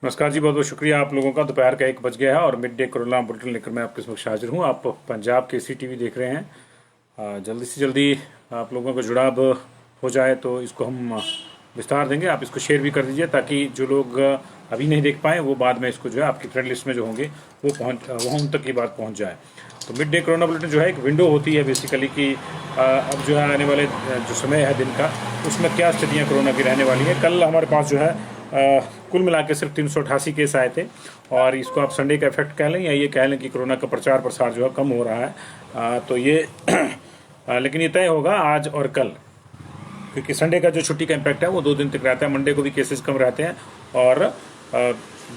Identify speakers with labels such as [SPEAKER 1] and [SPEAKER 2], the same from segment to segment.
[SPEAKER 1] नमस्कार जी, बहुत बहुत शुक्रिया आप लोगों का। दोपहर का 1 बज गया है और मिड डे कोरोना बुलेटिन लेकर मैं आपके समक्ष हाजिर हूँ। आप पंजाब केसरी टीवी देख रहे हैं। जल्दी से जल्दी आप लोगों का जुड़ाव हो जाए तो इसको हम विस्तार देंगे। आप इसको शेयर भी कर दीजिए ताकि जो लोग अभी नहीं देख पाए वो बाद में इसको जो है आपकी फ्रेंड लिस्ट में जो होंगे वो उन तक ये बात पहुँच जाए। तो मिड डे कोरोना बुलेटिन जो है एक विंडो होती है बेसिकली कि अब जो है आने वाले जो समय है दिन का, उसमें क्या स्थितियाँ कोरोना की रहने वाली है। कल हमारे पास जो है कुल मिला के सिर्फ 388 केस आए थे और इसको आप संडे का इफेक्ट कह लें या ये कह लें कि कोरोना का प्रचार प्रसार जो है कम हो रहा है। तो ये लेकिन ये तय होगा आज और कल, क्योंकि संडे का जो छुट्टी का इम्पैक्ट है वो 2 दिन तक रहता है। मंडे को भी केसेस कम रहते हैं और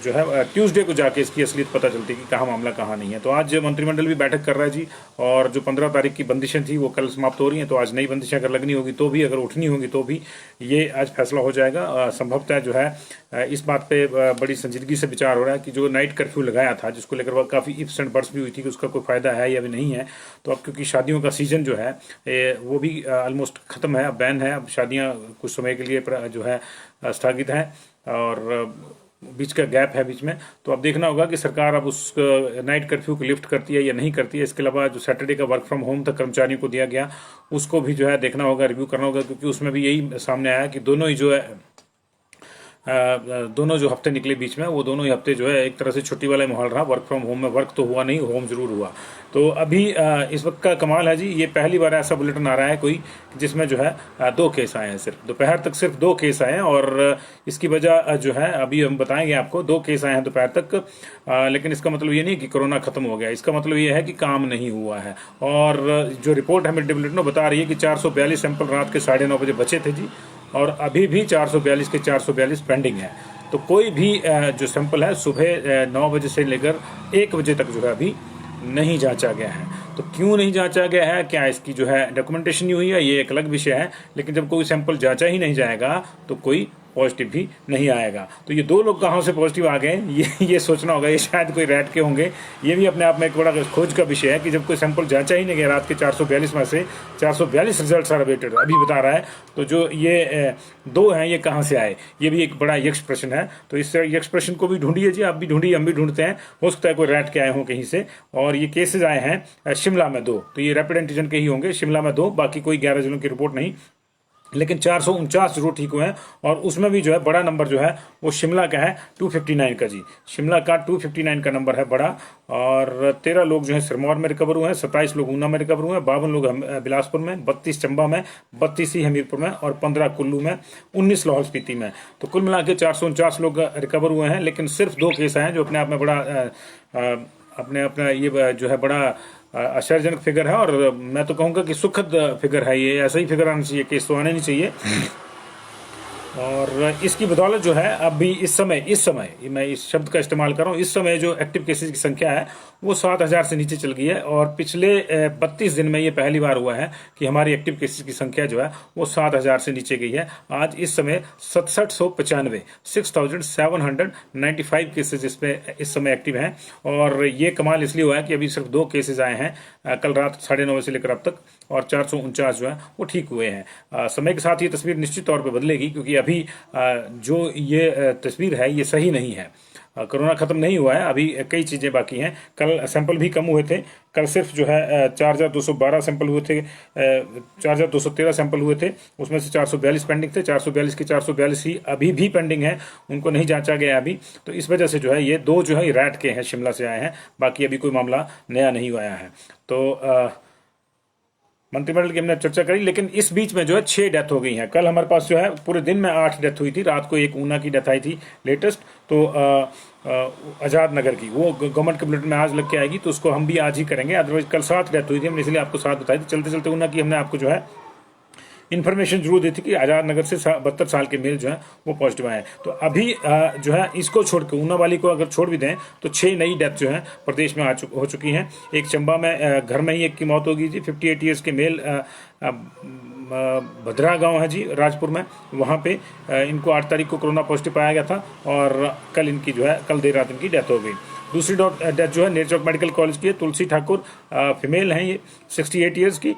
[SPEAKER 1] जो है ट्यूसडे को जाके इसकी असलियत पता चलती है कि कहाँ मामला कहाँ नहीं है। तो आज मंत्रिमंडल भी बैठक कर रहा है जी, और जो 15 तारीख की बंदिशें थी वो कल समाप्त हो रही हैं। तो आज नई बंदिशें अगर लगनी होगी तो भी, अगर उठनी होगी तो भी ये आज फैसला हो जाएगा। संभवतः जो है इस बात पे बड़ी संजीदगी से विचार हो रहा है कि जो नाइट कर्फ्यू लगाया था, जिसको लेकर वह काफ़ी इफ्स एंड बट्स भी हुई थी कि उसका कोई फ़ायदा है या भी नहीं है। तो अब क्योंकि शादियों का सीज़न जो है वो भी ऑलमोस्ट ख़त्म है, अब बैन है, अब शादियाँ कुछ समय के लिए जो है स्थगित हैं और बीच का गैप है बीच में। तो अब देखना होगा कि सरकार अब उस नाइट कर्फ्यू को लिफ्ट करती है या नहीं करती है। इसके अलावा जो सैटरडे का वर्क फ्रॉम होम तक कर्मचारियों को दिया गया, उसको भी जो है देखना होगा, रिव्यू करना होगा, क्योंकि उसमें भी यही सामने आया कि दोनों ही जो है दोनों जो हफ्ते निकले बीच में, वो दोनों ही हफ्ते जो है एक तरह से छुट्टी वाला माहौल रहा। वर्क फ्रॉम होम में वर्क तो हुआ नहीं, होम जरूर हुआ। तो अभी इस वक्त का कमाल है जी, ये पहली बार ऐसा बुलेटिन आ रहा है कोई जिसमें जो है 2 केस आए हैं। सिर्फ दोपहर तक सिर्फ 2 केस आए हैं और इसकी वजह जो है अभी हम बताएंगे आपको। 2 केस आए हैं दोपहर तक, लेकिन इसका मतलब ये नहीं कि कोरोना खत्म हो गया। इसका मतलब ये है कि काम नहीं हुआ है। और जो रिपोर्ट है मिड डे बुलेटिन बता रही है कि 442 सैंपल रात के 9:30 बजे बचे थे जी, और अभी भी 442 के 442 पेंडिंग है। तो कोई भी जो सैंपल है सुबह 9 बजे से लेकर 1 बजे तक जो है अभी नहीं जांचा गया है। तो क्यों नहीं जांचा गया है, क्या इसकी जो है डॉक्यूमेंटेशन नहीं हुई है, ये एक अलग विषय है। लेकिन जब कोई सैंपल जांचा ही नहीं जाएगा तो कोई पॉजिटिव भी नहीं आएगा। तो ये 2 लोग कहाँ से पॉजिटिव आ गए, ये सोचना होगा। ये शायद कोई रैट के होंगे। ये भी अपने आप में एक बड़ा खोज का विषय है कि जब कोई सैंपल जांचा ही नहीं गया, रात के 442 में से 442 रिजल्ट आर अवेटेड अभी बता रहा है, तो जो ये 2 हैं ये कहाँ से आए, ये भी एक बड़ा यक्ष प्रश्न है। तो इस यक्ष प्रश्न को भी ढूंढिए जी, आप भी ढूंढिए, हम भी ढूंढते हैं। हो सकता है कोई रैट के आए हों कहीं से। और ये केसेज आए हैं शिमला में 2, तो ये रैपिड एंटीजन के ही होंगे। शिमला में 2, बाकी कोई 11 जिलों की रिपोर्ट नहीं। लेकिन 449 जरूर ठीक हुए हैं, और उसमें भी जो है बड़ा नंबर जो है वो शिमला का है 259 का जी। शिमला का 259 का नंबर है बड़ा। और 13 लोग जो है सिरमौर में रिकवर हुए हैं, 27 लोग ऊना में रिकवर हुए हैं, 52 लोग बिलासपुर में, 32 चंबा में, 32 ही हमीरपुर में और 15 कुल्लू में, 19 लाहौल स्पीति में। तो कुल मिला के 449 लोग रिकवर हुए हैं। लेकिन सिर्फ 2 केस आए हैं, जो अपने आप में बड़ा अपना ये जो है बड़ा आश्चर्यजनक फिगर है। और मैं तो कहूँगा कि सुखद फिगर है। ये ऐसा ही फिगर आना चाहिए, केस तो आने नहीं चाहिए। और इसकी बदौलत जो है अभी इस समय मैं इस शब्द का इस्तेमाल कर रहा हूँ, इस समय जो एक्टिव केसेस की संख्या है वो 7000 से नीचे चल गई है। और पिछले 32 दिन में ये पहली बार हुआ है कि हमारी एक्टिव केसेस की संख्या जो है वो 7000 से नीचे गई है। आज इस समय 6795 6795 केसेज इस समय एक्टिव हैं। और ये कमाल इसलिए हुआ है कि अभी सिर्फ 2 केसेज आए हैं कल रात 9:30 बजे से लेकर अब तक, और 449 जो है वो ठीक हुए हैं। समय के साथ ये तस्वीर निश्चित तौर पर बदलेगी, क्योंकि अभी जो ये तस्वीर है ये सही नहीं है। कोरोना खत्म नहीं हुआ है, अभी कई चीज़ें बाकी हैं। कल सैंपल भी कम हुए थे। कल सिर्फ जो है 4212 सैंपल हुए थे, 4213 सैंपल हुए थे, उसमें से 442 पेंडिंग थे। 442 के 442 ही अभी भी पेंडिंग है, उनको नहीं जांचा गया अभी। तो इस वजह से जो है ये 2 जो है रैट के हैं, शिमला से आए हैं। बाकी अभी कोई मामला नया नहीं आया है। तो मंत्रिमंडल की हमने चर्चा करी, लेकिन इस बीच में जो है 6 डेथ हो गई हैं। कल हमारे पास जो है पूरे दिन में 8 डेथ हुई थी। रात को एक ऊना की डेथ आई थी लेटेस्ट, तो आज़ाद नगर की, वो गवर्नमेंट के बुलेटिन में आज लग के आएगी, तो उसको हम भी आज ही करेंगे। अदरवाइज कल 7 डेथ हुई थी, हमने इसलिए आपको 7 बताई थी। चलते चलते ऊना की हमने आपको जो है इन्फॉर्मेशन जरूर दी थी कि आज़ाद नगर से 72 साल के मेल जो है वो पॉजिटिव आए। तो अभी जो है इसको छोड़ के, ऊना वाली को अगर छोड़ भी दें तो 6 नई डेथ जो है प्रदेश में हो चुकी हैं। एक चंबा में घर में ही एक की मौत हो गई थी, 58 ईयर्स के मेल, भद्रा गांव है जी राजपुर में, वहाँ पे इनको 8 तारीख को कोरोना पॉजिटिव पाया गया था, और कल इनकी जो है कल देर रात इनकी डेथ हो गई। दूसरी डेथ जो है नेरचौक मेडिकल कॉलेज की है, तुलसी ठाकुर, फीमेल हैं ये, 68 ईयर्स की,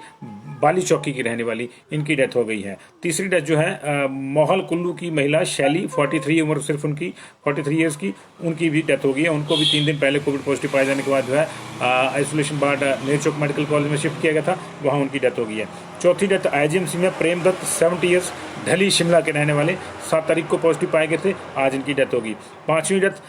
[SPEAKER 1] बाली चौकी की रहने वाली, इनकी डेथ हो गई है। तीसरी डेथ जो है मोहल कुल्लू की महिला शैली, 43 उम्र सिर्फ उनकी, 43 ईयर्स की, उनकी भी डेथ हो गई है। उनको भी 3 दिन पहले कोविड पॉजिटिव पाए जाने के बाद जो है isolation ward Nerchowk medical college में शिफ्ट किया गया था, वहाँ उनकी डेथ हो गई है। चौथी डेथ आईजीएमसी में प्रेम दत्त, 70 ईयर्स, ढली शिमला के रहने वाले, 7 तारीख को पॉजिटिव पाए गए थे, आज इनकी डेथ होगी। पांचवी डेथ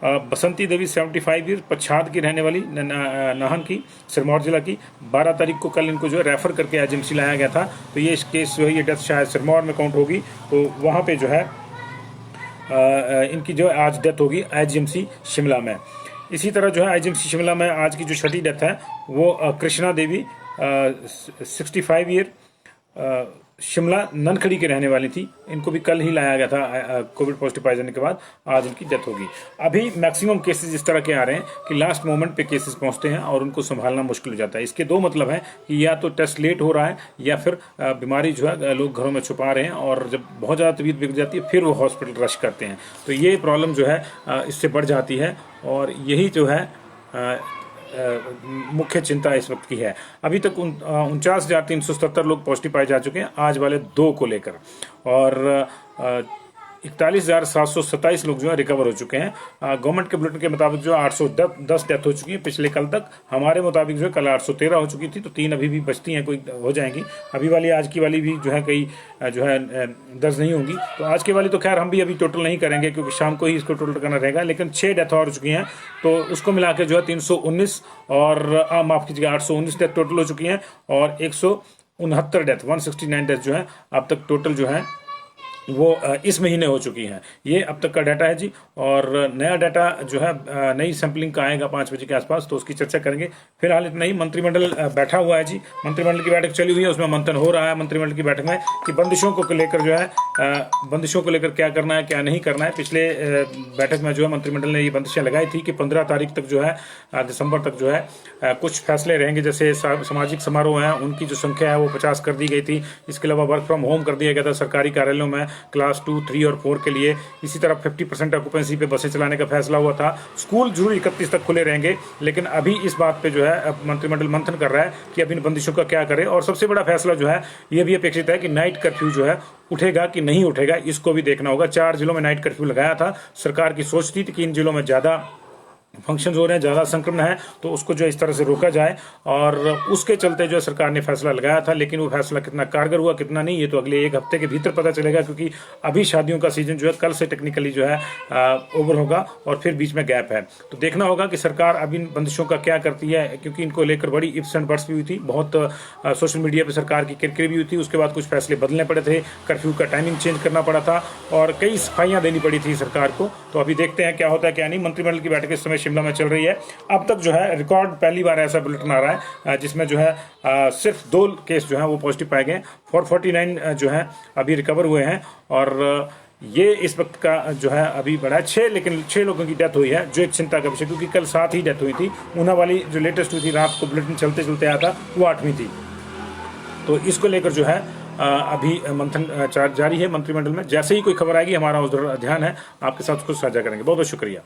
[SPEAKER 1] बसंती देवी, 75 ईयर, पच्छाद की रहने वाली, नाहन की, सिरमौर जिला की, 12 तारीख को कल इनको जो है रेफर करके आईजीएमसी लाया गया था। तो ये इस केस जो है ये डेथ शायद सिरमौर में काउंट होगी, तो वहाँ पे जो है इनकी जो है आज डेथ होगी आईजीएमसी शिमला में। इसी तरह जो है आईजीएमसी शिमला में आज की जो छठी डेथ है वो कृष्णा देवी, 65 ईयर, शिमला ननखड़ी के रहने वाली थी, इनको भी कल ही लाया गया था कोविड पॉजिटिव पाए जाने के बाद, आज इनकी डेथ होगी। अभी मैक्सिमम केसेस इस तरह के आ रहे हैं कि लास्ट मोमेंट पे केसेस पहुंचते हैं और उनको संभालना मुश्किल हो जाता है। इसके दो मतलब हैं कि या तो टेस्ट लेट हो रहा है या फिर बीमारी जो है लोग घरों में छुपा रहे हैं और जब बहुत ज़्यादा तबीयत बिगड़ जाती है फिर वो हॉस्पिटल रश करते हैं, तो ये प्रॉब्लम जो है इससे बढ़ जाती है और यही जो है मुख्य चिंता इस वक्त की है। अभी तक 49,377 लोग पॉजिटिव पाए जा चुके हैं आज वाले 2 को लेकर, और 41,727 लोग जो है रिकवर हो चुके हैं। गवर्नमेंट के बुलेटिन के मुताबिक जो 810 डेथ हो चुकी है पिछले कल तक, हमारे मुताबिक जो है कल 813 हो चुकी थी, तो 3 अभी भी बचती हैं, कोई हो जाएंगी। अभी वाली आज की वाली भी जो है कई जो है दर्ज नहीं होंगी, तो आज की वाली तो खैर हम भी अभी टोटल नहीं करेंगे क्योंकि शाम को ही इसको टोटल करना रहेगा, लेकिन 6 डेथ और हो चुकी हैं, तो उसको मिला के जो है 319 और माफ कीजिएगा 819 डेथ टोटल हो चुकी हैं और 169 डेथ 169 डेथ जो है अब तक टोटल जो है वो इस महीने हो चुकी हैं। ये अब तक का डाटा है जी, और नया डाटा जो है नई सैंपलिंग का आएगा 5 बजे के आसपास, तो उसकी चर्चा करेंगे। फिलहाल इतना ही। मंत्रिमंडल बैठा हुआ है जी, मंत्रिमंडल की बैठक चली हुई है, उसमें मंथन हो रहा है मंत्रिमंडल की बैठक में कि बंदिशों को लेकर जो है बंदिशों को लेकर क्या करना है क्या नहीं करना है। पिछले बैठक में जो है मंत्रिमंडल ने ये बंदिशें लगाई थी कि 15 तारीख तक जो है दिसंबर तक जो है कुछ फैसले रहेंगे, जैसे सामाजिक समारोह हैं उनकी जो संख्या है वो 50 कर दी गई थी। इसके अलावा वर्क फ्रॉम होम कर दिया गया था सरकारी कार्यालयों में क्लास 2, 3 और 4 के लिए। इसी तरह 50% ऑक्यूपेंसी पे बसें चलाने का फैसला हुआ था। स्कूल जरूर 31 तक खुले रहेंगे, लेकिन अभी इस बात पे जो है मंत्रिमंडल मंथन कर रहा है कि अब इन बंदिशों का क्या करें। और सबसे बड़ा फैसला जो है ये भी अपेक्षित है कि नाइट कर्फ्यू जो है उठेगा कि नहीं उठेगा, इसको भी देखना होगा। 4 जिलों में नाइट कर्फ्यू लगाया था, सरकार की सोच थी कि इन जिलों में ज्यादा फंक्शन हो रहे हैं, ज़्यादा संक्रमण है, तो उसको जो इस तरह से रोका जाए, और उसके चलते जो सरकार ने फैसला लगाया था। लेकिन वो फैसला कितना कारगर हुआ कितना नहीं, ये तो अगले 1 हफ्ते के भीतर पता चलेगा, क्योंकि अभी शादियों का सीजन जो है कल से टेक्निकली जो है ओवर होगा और फिर बीच में गैप है। तो देखना होगा कि सरकार अब इन बंदिशों का क्या करती है, क्योंकि इनको लेकर बड़ी इफ्स एंड बट्स भी हुई थी, बहुत सोशल मीडिया पर सरकार की किरकिरी भी हुई थी। उसके बाद कुछ फैसले बदलने पड़े थे, कर्फ्यू का टाइमिंग चेंज करना पड़ा था और कई सफाइयां देनी पड़ी थी सरकार को। तो अभी देखते हैं क्या होता है क्या नहीं। मंत्रिमंडल की बैठक इस समय शिमला में चल रही है। अब तक जो है रिकॉर्ड पहली बार ऐसा बुलेटिन आ रहा है जिसमें जो है सिर्फ 2 केस जो है वो पॉजिटिव पाए गए। 449 जो है अभी रिकवर हुए हैं, और ये इस वक्त का जो है अभी बड़ा 6, लेकिन 6 लोगों की डेथ हुई है, जो एक चिंता का विषय, क्योंकि कल 7 ही डेथ हुई थी। ऊना वाली जो लेटेस्ट हुई थी रात को बुलेटिन चलते चलते आया था, वो 8वीं थी। तो इसको लेकर जो है अभी मंथन जारी है मंत्रिमंडल में। जैसे ही कोई खबर आएगी हमारा उस ध्यान है आपके साथ उसको साझा करेंगे। बहुत बहुत शुक्रिया।